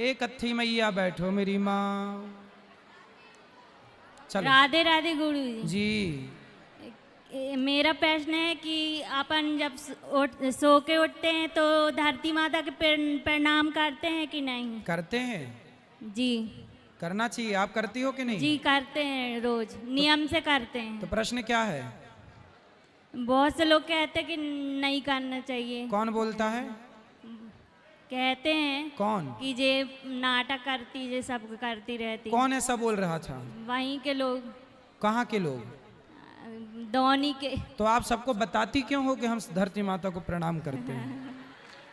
एक अत्थी मैया बैठो मेरी माँ। चलो। राधे राधे गुरु जी। जी मेरा प्रश्न है कि अपन जब सो के उठते हैं तो धरती माता के प्रणाम करते हैं कि नहीं? करते हैं। जी करना चाहिए। आप करती हो कि नहीं? जी करते हैं, रोज नियम से करते तो हैं। प्रश्न क्या है? बहुत से लोग कहते हैं कि नहीं करना चाहिए। कौन बोलता है? कहते हैं कौन? कि जे नाटक करती, जे सब करती रहती। कौन ऐसा बोल रहा था? वहीं के लोग। कहाँ के लोग? दौनी के। तो आप सबको बताती क्यों हो कि हम धरती माता को प्रणाम करते हैं?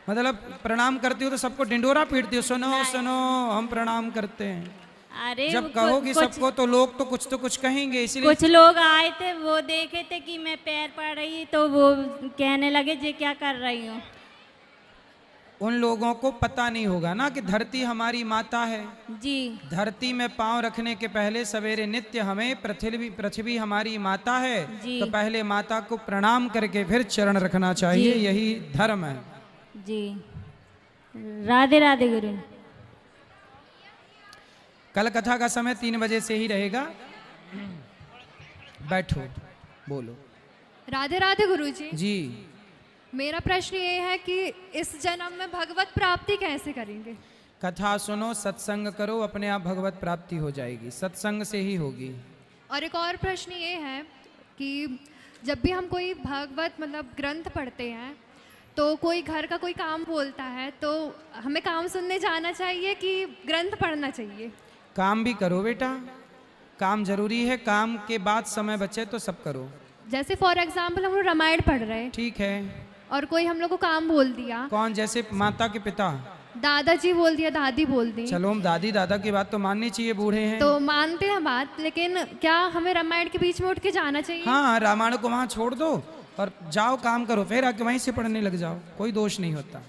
मतलब प्रणाम करती हो तो सबको ढिंडोरा पीटती हो, सुनो सुनो हम प्रणाम करते हैं। अरे जब कहोगी सबको तो लोग तो कुछ कहेंगे, इसलिए कुछ लोग आए थे, वो देखे थे कि मैं पैर पड़ रही तो वो कहने लगे जे क्या कर रही हूँ। उन लोगों को पता नहीं होगा ना कि धरती हमारी माता है। जी धरती में पांव रखने के पहले सवेरे नित्य हमें पृथ्वी हमारी माता है, तो पहले माता को प्रणाम करके फिर चरण रखना चाहिए, यही धर्म है। जी राधे राधे गुरु। कल कथा का समय 3 बजे से ही रहेगा। बैठो बोलो। राधे राधे गुरुजी। जी मेरा प्रश्न ये है कि इस जन्म में भगवत प्राप्ति कैसे करेंगे? कथा सुनो, सत्संग करो, अपने आप भगवत प्राप्ति हो जाएगी, सत्संग से ही होगी। और एक और प्रश्न ये है कि जब भी हम कोई भागवत मतलब ग्रंथ पढ़ते हैं तो कोई घर का कोई काम बोलता है तो हमें काम सुनने जाना चाहिए कि ग्रंथ पढ़ना चाहिए? काम भी करो बेटा, काम जरूरी है, काम के बाद समय बचे तो सब करो। जैसे फॉर एग्जाम्पल हम लोग रामायण पढ़ रहे हैं, ठीक है, और कोई हम लोग को काम बोल दिया। कौन? जैसे माता के पिता, दादाजी बोल दिया, दादी बोल दी। चलो हम दादी दादा की बात तो माननी चाहिए, बूढ़े हैं तो मानते हैं बात, लेकिन क्या हमें रामायण के बीच में उठ के जाना चाहिए? हाँ, रामायण को वहाँ छोड़ दो और जाओ काम करो, फिर आके वहीं से पढ़ने लग जाओ, कोई दोष नहीं होता।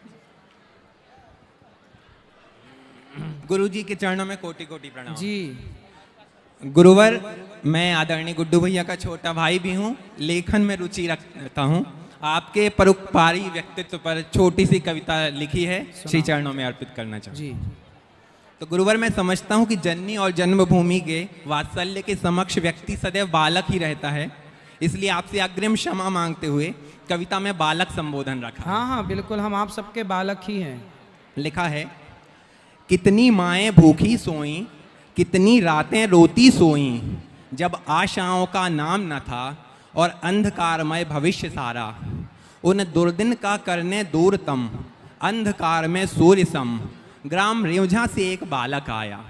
गुरुजी के चरणों में कोटि कोटि प्रणाम। जी गुरुवर, मैं आदरणीय गुड्डू भैया का छोटा भाई भी हूँ, लेखन में रुचि रखता हूँ। आपके परोपकारी व्यक्तित्व पर छोटी सी कविता लिखी है, श्री चरणों में अर्पित करना चाहूँ। जी। तो गुरुवर, मैं समझता हूँ कि जननी और जन्मभूमि के वात्सल्य के समक्ष व्यक्ति सदैव बालक ही रहता है, इसलिए आपसे अग्रिम क्षमा मांगते हुए कविता में बालक संबोधन रखा। हाँ हाँ बिल्कुल, हम आप सबके बालक ही हैं। लिखा है, कितनी माएँ भूखी सोईं, कितनी रातें रोती सोईं, जब आशाओं का नाम न था और अंधकारमय भविष्य सारा। उन दुर्दिन का करने दूरतम, अंधकार में सूर्य सम, ग्राम रेवझा से एक बालक आया।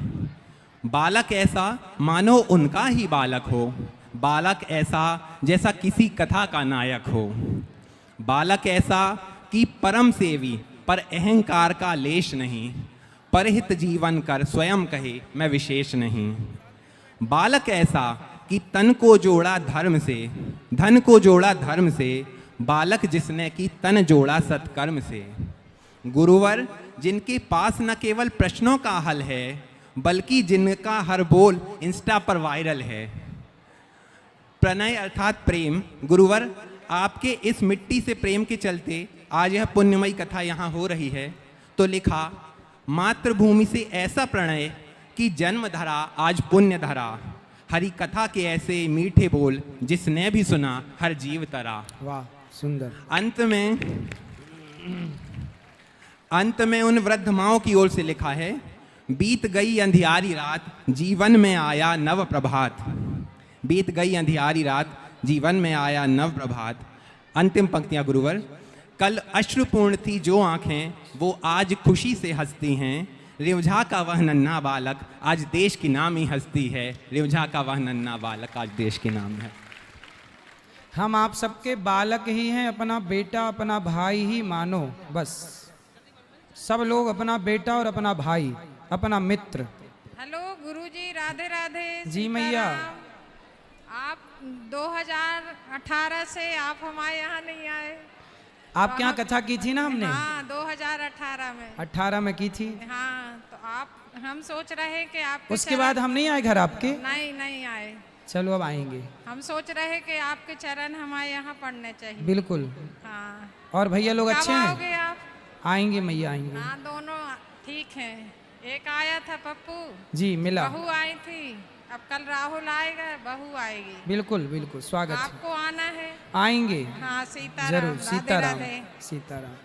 बालक ऐसा मानो उनका ही बालक हो, बालक ऐसा जैसा किसी कथा का नायक हो, बालक ऐसा कि परम सेवी पर अहंकार का लेश नहीं, परहित जीवन कर स्वयं कहे मैं विशेष नहीं। बालक ऐसा कि तन को जोड़ा धर्म से, धन को जोड़ा धर्म से, बालक जिसने कि तन जोड़ा सत्कर्म से। गुरुवर, जिनके पास न केवल प्रश्नों का हल है, बल्कि जिनका हर बोल इंस्टा पर वायरल है। प्रणय अर्थात प्रेम। गुरुवर, आपके इस मिट्टी से प्रेम के चलते आज यह पुण्यमयी कथा यहाँ हो रही है। तो लिखा, मातृभूमि से ऐसा प्रणय कि जन्म धरा आज पुण्य धरा, हरि कथा के ऐसे मीठे बोल जिसने भी सुना हर जीव तरा। वाह सुंदर। अंत में उन वृद्ध माओं की ओर से लिखा है, बीत गई अंधियारी रात, जीवन में आया नव प्रभात। बीत गई अंधियारी रात, जीवन में आया नव प्रभात। अंतिम पंक्तियां गुरुवर, कल अश्रुपूर्ण थी जो आंखें, वो आज खुशी से हंसती हैं। रेवझा का वह नन्हा बालक आज देश की नामी हस्ती है। रेवझा का वह नन्हा बालक आज देश की नाम है। हम आप सबके बालक ही हैं, अपना बेटा अपना भाई ही मानो बस। सब लोग अपना बेटा और अपना भाई, अपना मित्र। हेलो गुरुजी, राधे राधे। जी मैया। आप 2018 से आप हमारे यहाँ नहीं आए। आपके यहाँ कथा की थी ना हमने? हाँ 2018 में। 18 में की थी। हाँ तो आप, हम सोच रहे कि आप उसके बाद हम नहीं आए घर आपके? नहीं आए। चलो अब आएंगे। हम सोच रहे कि आपके चरण हमारे यहाँ पढ़ने चाहिए। बिल्कुल। हाँ। और भैया लोग अच्छे हैं? कब आओगे आप? आएंगे मैया, आएंगे। हाँ दोनों ठीक हैं। एक आया था पप्पू, जी मिला। बहू आई थी, अब कल राहुल आएगा, बहू आएगी। बिल्कुल बिल्कुल स्वागत है। आपको आना है। आएंगे हाँ, सीताराम। जरूर। राधे सीताराम राधे। सीताराम।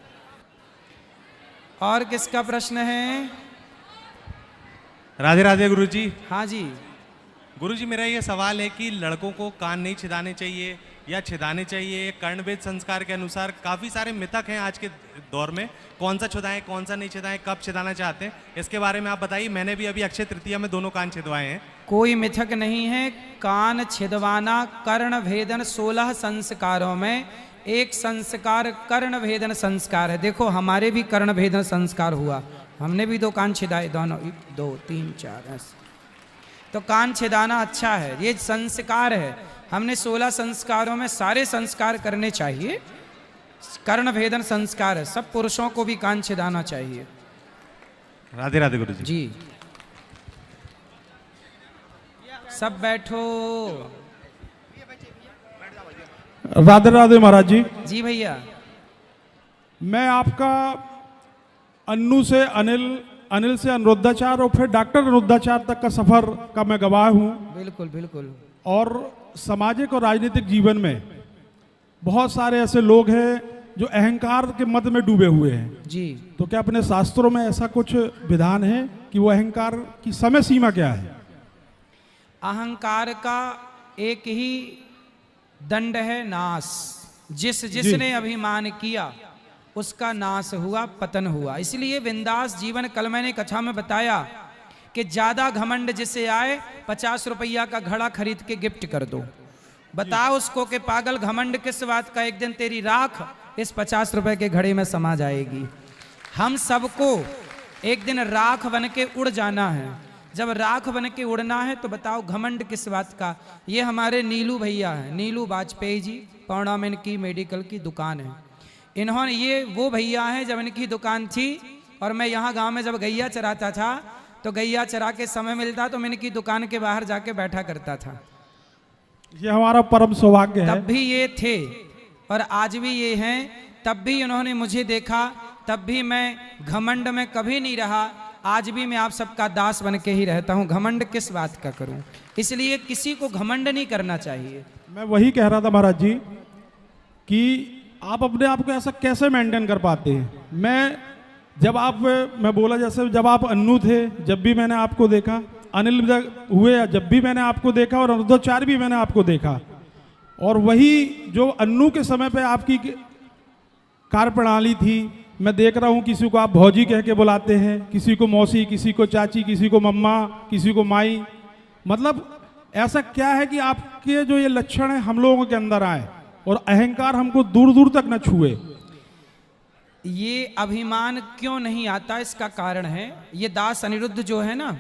और किसका प्रश्न है? राधे राधे गुरुजी। हाँ जी। गुरुजी मेरा ये सवाल है कि लड़कों को कान नहीं छिदाने चाहिए या छिदाने चाहिए? कर्णवेद संस्कार के अनुसार काफ़ी सारे मिथक हैं आज के दौर में, कौन सा छिदाएं कौन सा नहीं छिदाएं, कब छिदाना चाहते हैं, इसके बारे में आप बताइए। मैंने भी अभी अक्षय तृतीया में दोनों कान छिदवाए हैं। कोई मिथक नहीं है। कान छिदवाना कर्ण भेदन 16 संस्कारों में एक संस्कार कर्ण भेदन संस्कार है। देखो हमारे भी कर्ण भेदन संस्कार हुआ, हमने भी 2 कान छिदाए, दोनों 1 2 3 4 ऐसे। तो कान छिदाना अच्छा है, ये संस्कार है। हमने 16 संस्कारों में सारे संस्कार करने चाहिए। कर्ण भेदन संस्कार है, सब पुरुषों को भी कान छिदाना चाहिए। राधे राधे गुरुजी। जी सब बैठो। राधे राधे महाराज जी। जी भैया। मैं आपका अन्नू से अनिल, अनिल से अनुरुद्धाचार और फिर डॉक्टर अनुरुद्धाचार तक का सफर का मैं गवाह हूँ। बिल्कुल बिल्कुल। और सामाजिक और राजनीतिक जीवन में बहुत सारे ऐसे लोग हैं जो अहंकार के मद में डूबे हुए हैं। जी तो क्या अपने शास्त्रों में ऐसा कुछ विधान है कि वो अहंकार की समय सीमा क्या है? अहंकार का एक ही दंड है, नाश। जिसने अभिमान किया उसका नाश हुआ, पतन हुआ। इसलिए बिंदास जीवन, कल मैंने कथा में बताया कि ज्यादा घमंड जिसे आए 50 रुपया का घड़ा खरीद के गिफ्ट कर दो। बताओ उसको कि पागल घमंड किस बात का, एक दिन तेरी राख इस 50 रुपए के घड़े में समा जाएगी। हम सबको एक दिन राख बन के उड़ जाना है। जब राख बन के उड़ना है तो बताओ घमंड किस बात का। ये हमारे नीलू भैया हैं, नीलू वाजपेयी जी, पौड़ा में इनकी मेडिकल की दुकान है। इन्होंने, ये वो भैया हैं जब इनकी दुकान थी और मैं यहाँ गांव में जब गैया चराता था तो गैया चरा के समय मिलता तो मैं इनकी दुकान के बाहर जाके बैठा करता था। ये हमारा परम सौभाग्य है। तब भी ये थे और आज भी ये हैं। तब भी उन्होंने मुझे देखा, तब भी मैं घमंड में कभी नहीं रहा। आज भी मैं आप सबका दास बन के ही रहता हूँ। घमंड किस बात का करूँ? इसलिए किसी को घमंड नहीं करना चाहिए। मैं वही कह रहा था महाराज जी कि आप अपने आप को ऐसा कैसे मेंटेन कर पाते हैं? मैं बोला जैसे जब आप अन्नू थे, जब भी मैंने आपको देखा, अनिल हुए जब भी मैंने आपको देखा, और अनुरुद्धाचार्य भी मैंने आपको देखा। और वही जो अन्नू के समय पे आपकी कार्य प्रणाली थी, मैं देख रहा हूँ किसी को आप भौजी कह के बुलाते हैं, किसी को मौसी, किसी को चाची, किसी को मम्मा, किसी को माई। मतलब ऐसा क्या है कि आपके जो ये लक्षण है हम लोगों के अंदर आए और अहंकार हमको दूर दूर तक न छुए? ये अभिमान क्यों नहीं आता, इसका कारण है ये दास अनिरुद्ध जो है ना,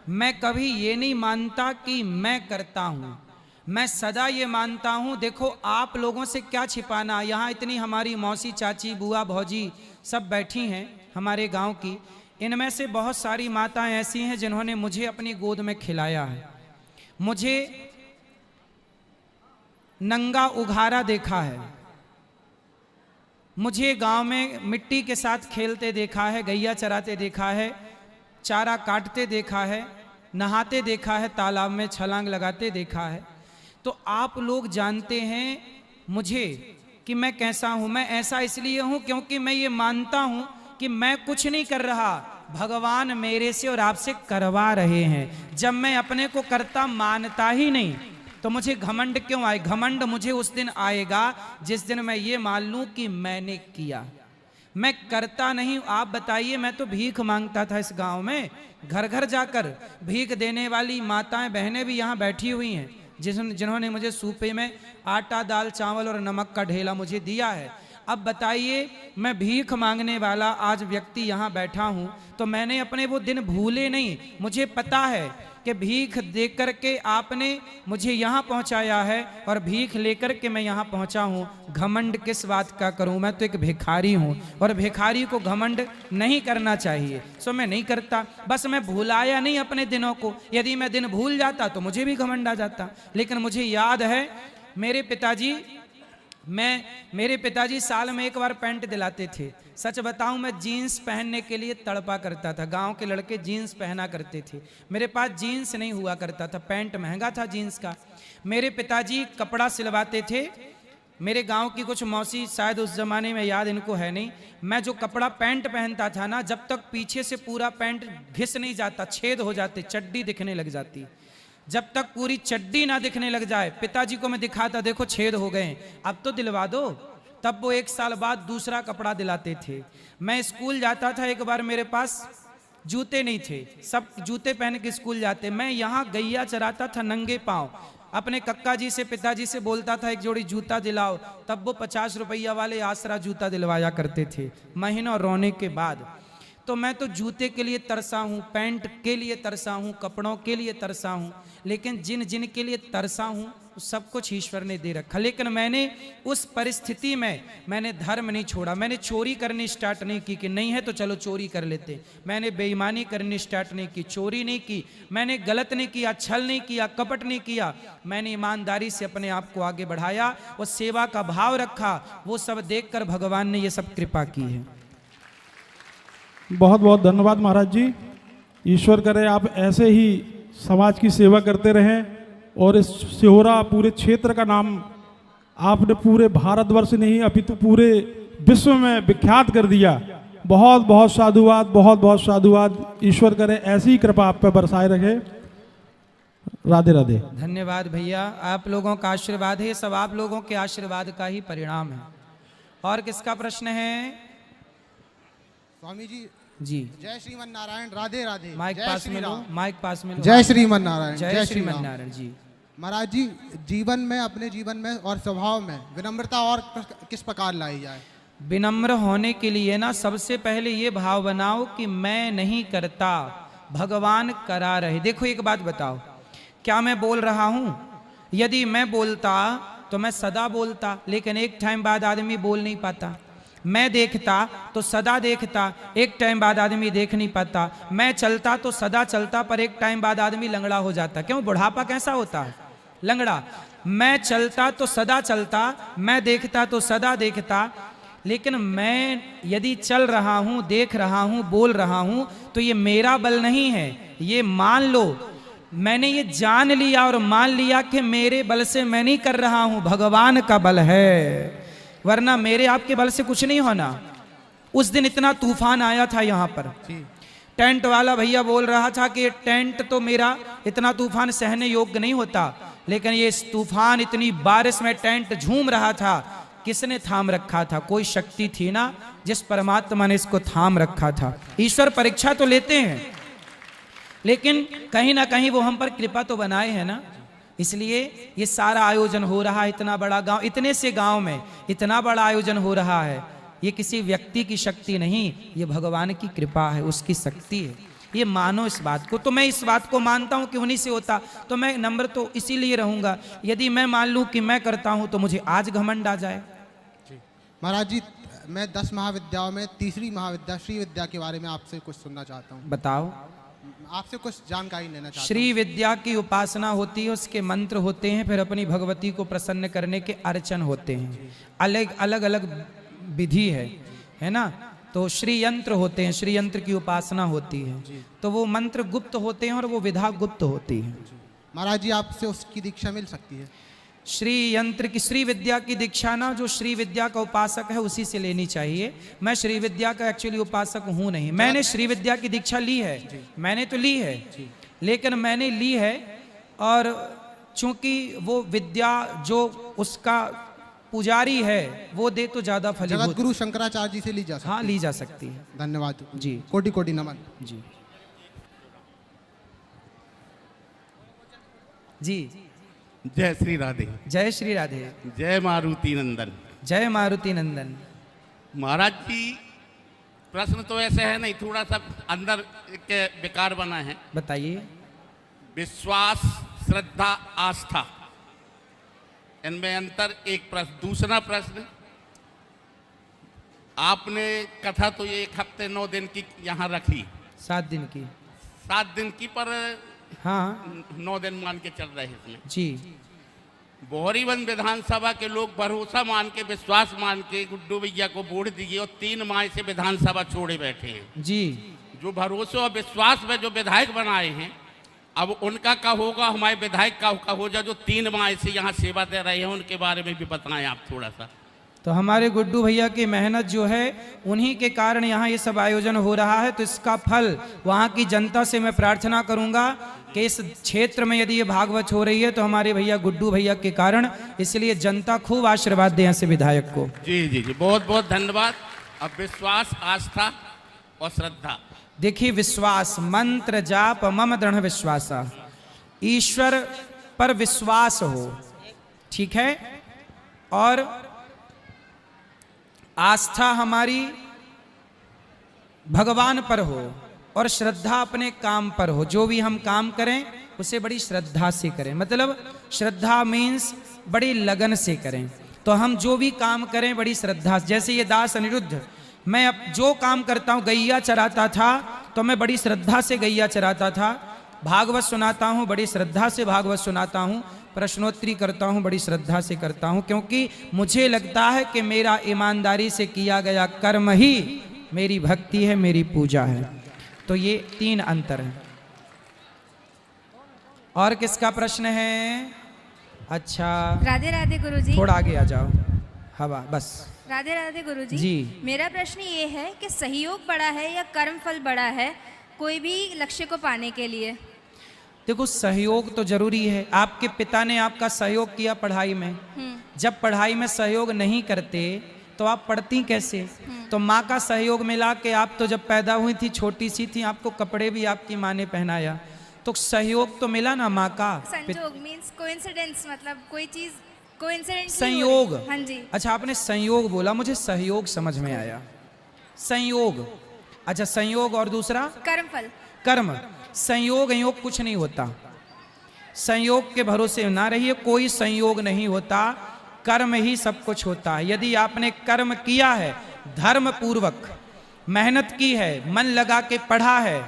मैं कभी ये नहीं मानता कि मैं करता हूं। मैं सदा ये मानता हूं, देखो आप लोगों से क्या छिपाना। यहाँ इतनी हमारी मौसी, चाची, बुआ, भौजी सब बैठी हैं हमारे गांव की। इनमें से बहुत सारी माताएं ऐसी हैं जिन्होंने मुझे अपनी गोद में खिलाया है, मुझे नंगा उघारा देखा है, मुझे गांव में मिट्टी के साथ खेलते देखा है, गैया चराते देखा है, चारा काटते देखा है, नहाते देखा है, तालाब में छलांग लगाते देखा है। तो आप लोग जानते हैं मुझे कि मैं कैसा हूं। मैं ऐसा इसलिए हूं क्योंकि मैं ये मानता हूं कि मैं कुछ नहीं कर रहा, भगवान मेरे से और आपसे करवा रहे हैं। जब मैं अपने को करता मानता ही नहीं तो मुझे घमंड क्यों आए? घमंड मुझे उस दिन आएगा जिस दिन मैं ये मान लूं कि मैंने किया। मैं करता नहीं। आप बताइए, मैं तो भीख मांगता था इस गांव में, घर घर जाकर भीख देने वाली माताएं बहनें भी यहाँ बैठी हुई हैं जिन्होंने मुझे सूपे में आटा, दाल, चावल और नमक का ढेला मुझे दिया है। अब बताइए, मैं भीख मांगने वाला आज व्यक्ति यहाँ बैठा हूँ तो मैंने अपने वो दिन भूले नहीं। मुझे पता है कि भीख देकर के आपने मुझे यहाँ पहुँचाया है और भीख लेकर के मैं यहाँ पहुँचा हूँ। घमंड किस बात का करूँ? मैं तो एक भिखारी हूँ और भिखारी को घमंड नहीं करना चाहिए। सो मैं नहीं करता, बस मैं भुलाया नहीं अपने दिनों को। यदि मैं दिन भूल जाता तो मुझे भी घमंड आ जाता। लेकिन मुझे याद है मेरे पिताजी मेरे पिताजी साल में एक बार पैंट दिलाते थे। सच बताऊं, मैं जीन्स पहनने के लिए तड़पा करता था। गांव के लड़के जीन्स पहना करते थे, मेरे पास जीन्स नहीं हुआ करता था, पैंट महंगा था जीन्स का। मेरे पिताजी कपड़ा सिलवाते थे। मेरे गांव की कुछ मौसी, शायद उस जमाने में याद इनको है नहीं, मैं जो कपड़ा पैंट पहनता था ना, जब तक पीछे से पूरा पैंट घिस नहीं जाता, छेद हो जाते, चड्डी दिखने लग जाती। जब तक पूरी चड्डी ना दिखने लग जाए, पिताजी को मैं दिखाता, देखो छेद हो गए, अब तो दिलवा दो। तब वो 1 साल बाद दूसरा कपड़ा दिलाते थे। मैं स्कूल जाता था, एक बार मेरे पास जूते नहीं थे, सब जूते पहन के स्कूल जाते। मैं यहाँ गैया चराता था नंगे पाँव, अपने कक्का जी से, पिताजी से बोलता था एक जोड़ी जूता दिलाओ। तब वो 50 रुपया वाले आसरा जूता दिलवाया करते थे, महीनों रोने के बाद। तो मैं तो जूते के लिए तरसा हूँ, पैंट के लिए तरसा हूँ, कपड़ों के लिए तरसा हूँ, लेकिन जिन जिन के लिए तरसा हूँ सब कुछ ईश्वर ने दे रखा। लेकिन मैंने उस परिस्थिति में मैंने धर्म नहीं छोड़ा। मैंने चोरी करनी स्टार्ट नहीं की कि नहीं है तो चलो चोरी कर लेते। मैंने बेईमानी करनी स्टार्ट नहीं की, चोरी नहीं की, मैंने गलत नहीं किया, छल नहीं किया, कपट नहीं किया। मैंने ईमानदारी से अपने आप को आगे बढ़ाया और सेवा का भाव रखा। वो सब देखकर भगवान ने ये सब कृपा की है। बहुत बहुत धन्यवाद महाराज जी। ईश्वर करे आप ऐसे ही समाज की सेवा करते रहें और इस सिहोरा पूरे क्षेत्र का नाम आपने पूरे भारतवर्ष नहीं अपितु पूरे विश्व में विख्यात कर दिया। बहुत बहुत साधुवाद, बहुत बहुत साधुवाद। ईश्वर करे ऐसी ही कृपा आप पर बरसाए रखे। राधे राधे। धन्यवाद भैया, आप लोगों का आशीर्वाद है, सब आप लोगों के आशीर्वाद का ही परिणाम है। और किसका प्रश्न है? स्वामी जी जी, जय श्रीमन नारायण। राधे राधे। माइक पास में लो, माइक पास में लो। जय श्रीमन नारायण। जय श्रीमन नारायण जी। महाराज जी, जीवन में, अपने जीवन में और स्वभाव में विनम्रता और किस प्रकार लाई जाए? विनम्र होने के लिए ना सबसे पहले ये भाव बनाओ कि मैं नहीं करता, भगवान करा रहे। देखो एक बात बताओ, क्या मैं बोल रहा हूं? यदि मैं बोलता तो मैं सदा बोलता, लेकिन एक टाइम बाद आदमी बोल नहीं पाता। मैं देखता तो सदा देखता, एक टाइम बाद आदमी देख नहीं पाता। मैं चलता तो सदा चलता, पर एक टाइम बाद आदमी लंगड़ा हो जाता। क्यों? बुढ़ापा कैसा होता है? लंगड़ा। मैं चलता तो सदा चलता, मैं देखता तो सदा देखता, लेकिन मैं यदि चल रहा हूं, देख रहा हूं, बोल रहा हूं, तो ये मेरा बल नहीं है। ये मान लो, मैंने ये जान लिया और मान लिया कि मेरे बल से मैं नहीं कर रहा हूं, भगवान का बल है, वरना मेरे आपके बल से कुछ नहीं होना। उस दिन इतना तूफान आया था यहाँ पर, टेंट वाला भैया बोल रहा था कि टेंट तो मेरा इतना तूफान सहने योग्य नहीं होता, लेकिन ये तूफान, इतनी बारिश में टेंट झूम रहा था। किसने थाम रखा था? कोई शक्ति थी ना, जिस परमात्मा ने इसको थाम रखा था। ईश्वर परीक्षा तो लेते हैं, लेकिन कहीं ना कहीं वो हम पर कृपा तो बनाए हैं ना। इसलिए ये सारा आयोजन हो रहा है। इतना बड़ा गांव, इतने से गांव में इतना बड़ा आयोजन हो रहा है, ये किसी व्यक्ति की शक्ति नहीं, ये भगवान की कृपा है, उसकी शक्ति है। ये मानो इस बात को। तो मैं इस बात को मानता हूं कि उन्हीं से होता, तो मैं नम्र तो इसीलिए रहूंगा। यदि मैं मान लूं कि मैं करता हूं तो मुझे आज घमंड आ जाए। महाराज जी, मैं 10 महाविद्याओं में तीसरी महाविद्या श्री विद्या के बारे में आपसे कुछ सुनना चाहता हूँ। बताओ। आपसे कुछ जानकारी लेना चाहता हूँ। श्री विद्या की उपासना होती है, उसके मंत्र होते हैं, फिर अपनी भगवती को प्रसन्न करने के अर्चन होते हैं। अलग अलग अलग विधि है ना। तो श्री यंत्र होते हैं, श्री यंत्र की उपासना होती है, तो वो मंत्र गुप्त होते हैं और वो विधा गुप्त होती है। महाराज जी, आपसे उसकी दीक्षा मिल सकती है? श्री यंत्र की, श्री विद्या की दीक्षा ना जो श्री विद्या का उपासक है उसी से लेनी चाहिए। मैं श्री विद्या का एक्चुअली उपासक हूं नहीं। मैंने श्री विद्या की दीक्षा ली है, मैंने तो ली है, लेकिन मैंने ली है और चूंकि वो विद्या जो उसका पुजारी है वो दे तो ज्यादा फलीभूत। जगत गुरु शंकराचार्य जी से ली जा सकती है? हाँ, ली जा सकती है। धन्यवाद जी, कोटि कोटि नमन जी। जी, जय श्री राधे। जय श्री राधे। जय मारुति नंदन। जय मारुति नंदन। महाराज जी, प्रश्न तो ऐसे है नहीं, थोड़ा सा अंदर के विकार बना है। बताइए। विश्वास, श्रद्धा, आस्था, इनमें अंतर। एक प्रश्न। दूसरा प्रश्न, आपने कथा तो ये 1 हफ्ते 9 दिन की यहाँ रखी, 7 दिन की। 7 दिन की, पर हाँ, 9 दिन मान के चल रहे हैं इसमें जी। बोहरीवन विधानसभा के लोग भरोसा मान के, विश्वास मान के गुड्डू भैया को वोट दिए और 3 माह से विधानसभा छोड़े बैठे हैं जी। जो भरोसे और विश्वास में जो विधायक बनाए हैं, अब उनका क्या होगा, हमारे विधायक का हो जाए जो 3 माह से यहाँ सेवा दे रहे हैं, उनके बारे में भी बताएं आप थोड़ा सा। तो हमारे गुड्डू भैया की मेहनत जो है उन्हीं के कारण यहाँ ये सब आयोजन हो रहा है। तो इसका फल वहाँ की जनता से मैं प्रार्थना करूँगा कि इस क्षेत्र में यदि ये भागवत हो रही है तो हमारे भैया गुड्डू भैया के कारण, इसलिए जनता खूब आशीर्वाद दे ऐसे विधायक को। जी जी जी, बहुत बहुत धन्यवाद। अब विश्वास, आस्था और श्रद्धा। देखिए, विश्वास, मंत्र जाप मम दृढ़ विश्वासा, ईश्वर पर विश्वास हो, ठीक है, और आस्था हमारी भगवान पर हो और श्रद्धा अपने काम पर हो। जो भी हम काम करें उसे बड़ी श्रद्धा से करें, मतलब श्रद्धा मीन्स बड़ी लगन से करें। तो हम जो भी काम करें बड़ी श्रद्धा, जैसे ये दास अनिरुद्ध, मैं अब जो काम करता हूँ, गैया चराता था तो मैं बड़ी श्रद्धा से गैया चराता था, भागवत सुनाता हूँ बड़ी श्रद्धा से भागवत सुनाता हूँ, प्रश्नोत्तरी करता हूँ बड़ी श्रद्धा से करता हूँ, क्योंकि मुझे लगता है कि मेरा ईमानदारी से किया गया कर्म ही मेरी भक्ति है, मेरी पूजा है। तो ये 3 अंतर हैं। और किसका प्रश्न है? अच्छा, राधे राधे गुरुजी। थोड़ा आगे आ जाओ, हवा बस। राधे राधे गुरुजी जी। मेरा प्रश्न ये है कि सहयोग बड़ा है या कर्म फल बड़ा है कोई भी लक्ष्य को पाने के लिए? देखो, सहयोग तो जरूरी है। आपके पिता ने आपका सहयोग किया पढ़ाई में, जब पढ़ाई में सहयोग नहीं करते तो आप पढ़ती कैसे? तो माँ का सहयोग मिला कि आप तो जब पैदा हुई थी छोटी सी थी, आपको कपड़े भी आपकी माँ ने पहनाया, तो सहयोग तो मिला ना माँ का। संयोग मींस कोइंसिडेंस, मतलब कोई चीज कोइंसिडेंस, संयोग। हाँ जी। अच्छा, आपने संयोग बोला, मुझे सहयोग समझ में आया। संयोग, अच्छा, संयोग और दूसरा कर्म फल। कर्म। संयोग योग कुछ नहीं होता, संयोग के भरोसे ना रहिए, कोई संयोग नहीं होता, कर्म ही सब कुछ होता है। यदि आपने कर्म किया है, धर्म पूर्वक मेहनत की है, मन लगा के पढ़ा है,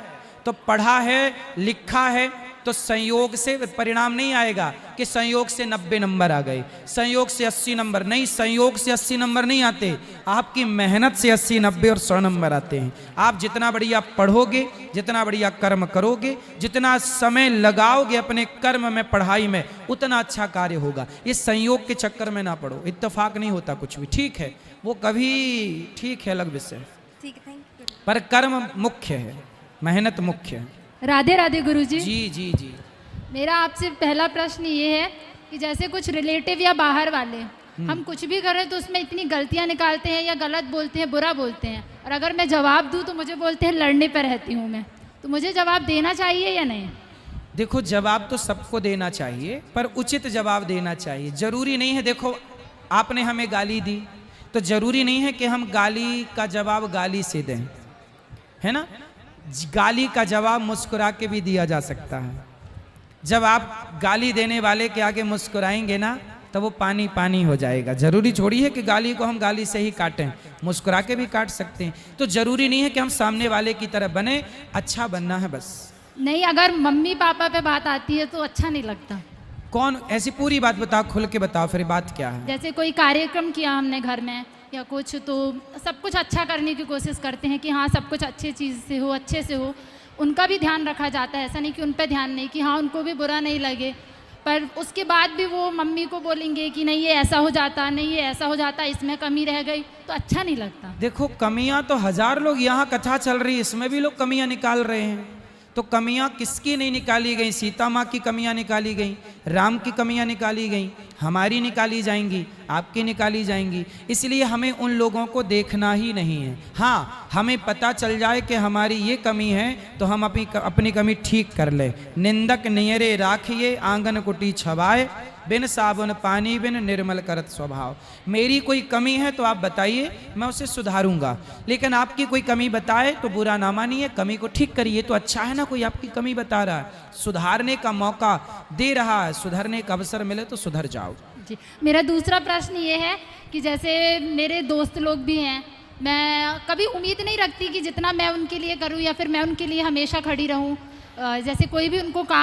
तो पढ़ा है, लिखा है, तो संयोग से परिणाम नहीं आएगा कि संयोग से 90 नंबर आ गए, संयोग से 80 नंबर नहीं, संयोग से 80 नंबर नहीं आते, आपकी मेहनत से 80, 90 और 100 नंबर आते हैं। आप जितना बढ़िया पढ़ोगे, जितना बढ़िया कर्म करोगे, जितना समय लगाओगे अपने कर्म में, पढ़ाई में, उतना अच्छा कार्य होगा। इस संयोग के चक्कर में ना पड़ो, इत्तेफाक नहीं होता कुछ भी, ठीक है, वो कभी ठीक है, अलग विषय, ठीक है, थैंक यू। पर कर्म मुख्य है, मेहनत मुख्य है। राधे राधे गुरुजी। जी जी जी। मेरा आपसे पहला प्रश्न ये है कि जैसे कुछ रिलेटिव या बाहर वाले हम कुछ भी करें तो उसमें इतनी गलतियां निकालते हैं या गलत बोलते हैं, बुरा बोलते हैं, और अगर मैं जवाब दूं तो मुझे बोलते हैं लड़ने पर रहती हूं मैं, तो मुझे जवाब देना चाहिए या नहीं? देखो, जवाब तो सबको देना चाहिए, पर उचित जवाब देना चाहिए। जरूरी नहीं है, देखो आपने हमें गाली दी तो जरूरी नहीं है कि हम गाली का जवाब गाली से दें, है ना। गाली का जवाब मुस्कुरा के भी दिया जा सकता है। जब आप गाली देने वाले के आगे मुस्कुराएंगे ना, तो वो पानी पानी हो जाएगा। जरूरी छोड़ी है कि गाली को हम गाली से ही काटें, मुस्कुरा के भी काट सकते हैं। तो जरूरी नहीं है कि हम सामने वाले की तरह बने, अच्छा बनना है बस। नहीं, अगर मम्मी पापा पे बात आती है तो अच्छा नहीं लगता। कौन? ऐसी पूरी बात बताओ, खुल के बताओ, फिर बात क्या है। जैसे कोई कार्यक्रम किया हमने घर में या कुछ, तो सब कुछ अच्छा करने की कोशिश करते हैं कि हाँ सब कुछ अच्छे चीज़ से हो, अच्छे से हो, उनका भी ध्यान रखा जाता है। ऐसा नहीं कि उन पर ध्यान नहीं, कि हाँ उनको भी बुरा नहीं लगे, पर उसके बाद भी वो मम्मी को बोलेंगे कि नहीं ये ऐसा हो जाता, नहीं ये ऐसा हो जाता, इसमें कमी रह गई, तो अच्छा नहीं लगता। देखो, कमियां तो हजार लोग, यहाँ कथा चल रही है इसमें भी लोग कमियां निकाल रहे हैं। तो कमियां किसकी नहीं निकाली गई? सीता माँ की कमियां निकाली गई, राम की कमियां निकाली गई, हमारी निकाली जाएंगी, आपकी निकाली जाएंगी। इसलिए हमें उन लोगों को देखना ही नहीं है। हाँ, हमें पता चल जाए कि हमारी ये कमी है तो हम अपनी कमी ठीक कर ले। निंदक नियरे राखिए, आंगन कुटी छवाए, बिन साबुन पानी बिन निर्मल करत स्वभाव। मेरी कोई कमी है तो आप बताइए, मैं उसे सुधारूंगा, लेकिन आपकी कोई कमी बताए तो बुरा ना मानिए, कमी को ठीक करिए। तो अच्छा है ना, कोई आपकी कमी बता रहा है, सुधारने का मौका दे रहा है, सुधरने का अवसर मिले तो सुधर जाओ। जी, मेरा दूसरा प्रश्न ये है कि जैसे मेरे दोस्त लोग भी हैं, मैं कभी उम्मीद नहीं रखती कि जितना मैं उनके लिए करूं या फिर मैं उनके लिए हमेशा खड़ी रहूं। जैसे कोई भी उनको काम